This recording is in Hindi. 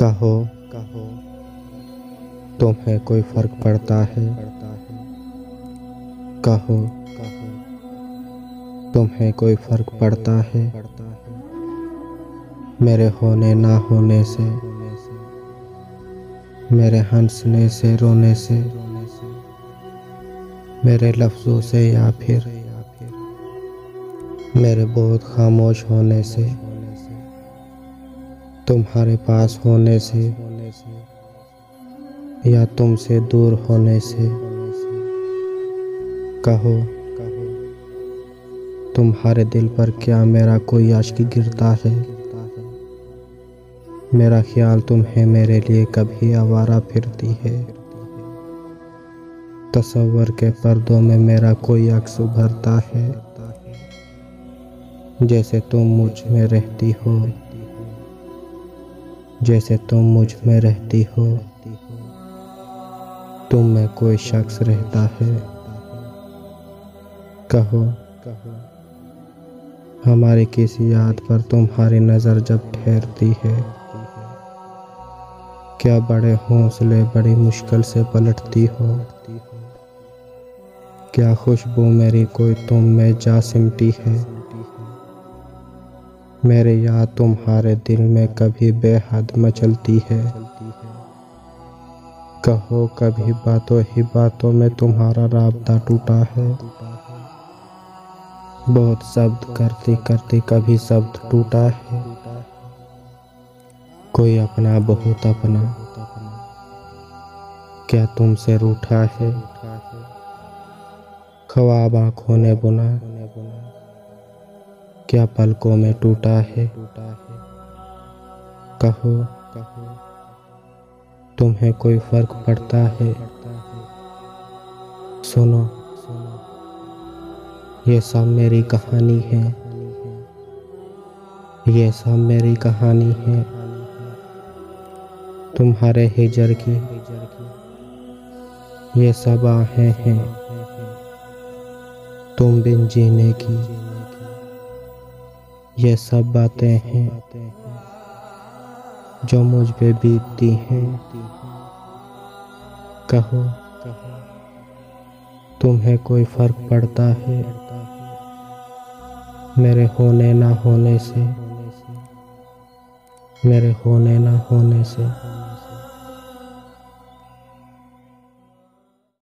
कहो तुम्हें कोई फर्क पड़ता है। कहो तुम्हें कोई फर्क पड़ता है। मेरे होने ना होने से, मेरे हंसने से रोने से, मेरे लफ्ज़ों से या फिर मेरे बहुत खामोश होने से, तुम्हारे पास होने से या तुमसे दूर होने से। कहो तुम्हारे दिल पर क्या मेरा कोई आशिक़ी गिरता है। मेरा ख्याल तुम्हें मेरे लिए कभी आवारा फिरती है। तसव्वुर के पर्दों में मेरा कोई अक्स उभरता है। जैसे तुम मुझ में रहती हो, जैसे तुम मुझ में रहती हो, तुम में कोई शख्स रहता है। कहो हमारी किसी याद पर तुम्हारी नज़र जब ठहरती है, क्या बड़े हौसले बड़ी मुश्किल से पलटती हो। क्या खुशबू मेरी कोई तुम में जा सिमटी है। मेरे याद तुम्हारे दिल में कभी बेहद मचलती है। कहो कभी बातों ही बातों में तुम्हारा राब्ता टूटा है। बहुत शब्द करते करते कभी शब्द टूटा है। कोई अपना बहुत अपना क्या तुमसे रूठा है। ख्वाब आँखों ने बुना क्या पलकों में टूटा है। कहो तुम्हें कोई फर्क पड़ता है। सुनो ये सब मेरी कहानी है, ये सब मेरी कहानी है। तुम्हारे हिजर की ये सब आहें हैं। तुम बिन जीने की ये सब बातें हैं जो मुझ पे बीतती हैं। कहो तुम्हें कोई फर्क पड़ता है। मेरे होने ना होने से, मेरे होने ना होने से।